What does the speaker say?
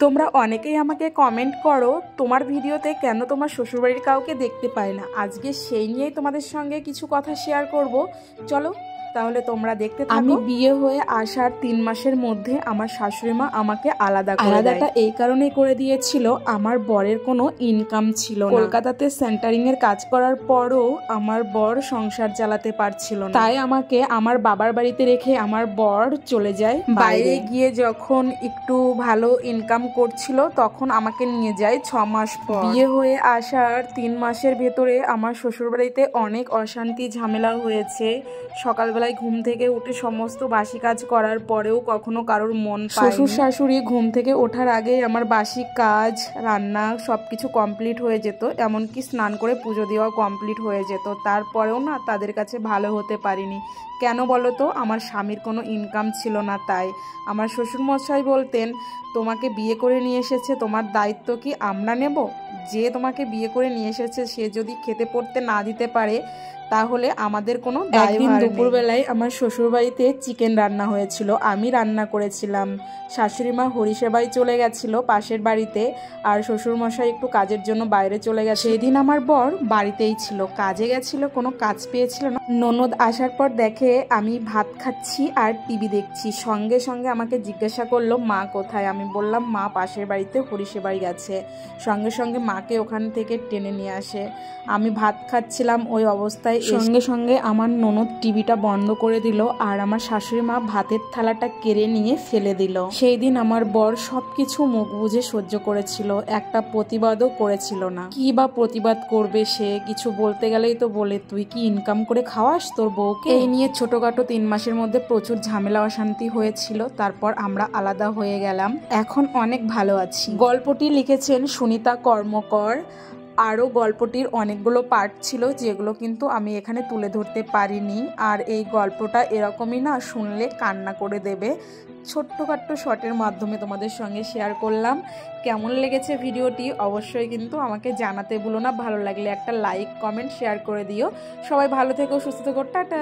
তোমরা অনেকেই আমাকে কমেন্ট করো তোমার ভিডিওতে কেন তোমার শ্বশুরবাড়ির কাউকে দেখতে পায় না। আজকে সেই নিয়েই তোমাদের সঙ্গে কিছু কথা শেয়ার করব। চলো তাহলে তোমরা দেখতে থাকো। আমি বিয়ে হয়ে আসার 3 মাসের মধ্যে আমার শাশুড়ি মা আমাকে আলাদাটা এই কারণেই করে দিয়েছিল, আমার বরের কোনো ইনকাম ছিল না। কলকাতাতে সেন্টারিং এর কাজ করার পরও আমার বর সংসার চালাতে পারছিল না, তাই আমাকে আমার বাবার বাড়িতে রেখে আমার বর চলে যায় বাইরে। গিয়ে যখন একটু ভালো ইনকাম করছিল তখন আমাকে নিয়ে যায় 6 মাস পর। বিয়ে হয়ে আসার 3 মাসের ভেতরে আমার শ্বশুরবাড়িতে অনেক অশান্তি ঝামেলা হয়েছে। সকালবেলায় ঘুম থেকে উঠে সমস্ত বাসি কাজ করার পরেও কখনো কারোর মন পায়নি। শ্বশুর শাশুড়ি ঘুম থেকে ওঠার আগেই আমার বাসি কাজ রান্না সবকিছু কমপ্লিট হয়ে যেত, এমনকি স্নান করে পুজো দেওয়া কমপ্লিট হয়ে যেত। তারপরেও না তাদের কাছে ভালো হতে পারিনি। কেন বলো তো? আমার স্বামীর কোনো ইনকাম ছিল না। তাই আমার শ্বশুরমশাই বলতেন, তোমাকে বিয়ে করে নিয়ে এসেছে, তোমার দায়িত্ব কি আমরা নেব? যে তোমাকে বিয়ে করে নিয়ে এসেছে সে যদি খেতে পড়তে না দিতে পারে তাহলে আমাদের কোনো দায় ভার নেই। একদিন দুপুরবেলায় আমার শ্বশুরবাড়িতে চিকেন রান্না হয়েছিল, আমি রান্না করেছিলাম। শাশুড়ি মা হরিসেবায় চলে গেছিল পাশের বাড়িতে, আর শ্বশুরমশাই একটু কাজের জন্য বাইরে চলে গেছে। সেদিন আমার বর বাড়িতেই ছিল, কাজে গেছিল, কোনো কাজ পেয়েছিল না। ননদ আসার পর দেখে আমি ভাত খাচ্ছি আর টিভি দেখছি, সঙ্গে সঙ্গে আমাকে জিজ্ঞাসা করলো মা কোথায়। আমি বললাম মা পাশের বাড়িতে হরিসেবায় গেছে। সঙ্গে সঙ্গে মাকে ওখান থেকে টেনে নিয়ে আসে। আমি ভাত খাচ্ছিলাম ওই অবস্থায় সঙ্গে সঙ্গে আমার ননদ টিভিটা বন্ধ করে দিল আর আমার শাশুড়ি মা ভাতের থালাটা কেড়ে নিয়ে ফেলে দিল। সেই দিন আমার বর সবকিছু মুখ বুঝে সহ্য করেছিল, একটা প্রতিবাদও করেছিল না। কি বা প্রতিবাদ করবে সে? কিছু বলতে গেলেই তো বলে, তুই কি ইনকাম করে খাওয়াস তোর বউকে? এই নিয়ে ছোটখাটো 3 মাসের মধ্যে প্রচুর ঝামেলা অশান্তি হয়েছিল। তারপর আমরা আলাদা হয়ে গেলাম, এখন অনেক ভালো আছি। গল্পটি লিখেছেন সুনিতা কর্মকর। আরও গল্পটির অনেকগুলো পার্ট ছিল যেগুলো কিন্তু আমি এখানে তুলে ধরতে পারিনি। আর এই গল্পটা এরকমই না, শুনলে কান্না করে দেবে। ছোট্টখাট্ট শর্টের মাধ্যমে তোমাদের সঙ্গে শেয়ার করলাম। কেমন লেগেছে ভিডিওটি অবশ্যই কিন্তু আমাকে জানাতে ভুলো না। ভালো লাগলে একটা লাইক কমেন্ট শেয়ার করে দিও। সবাই ভালো থেকো, সুস্থ থেকো, টাটা।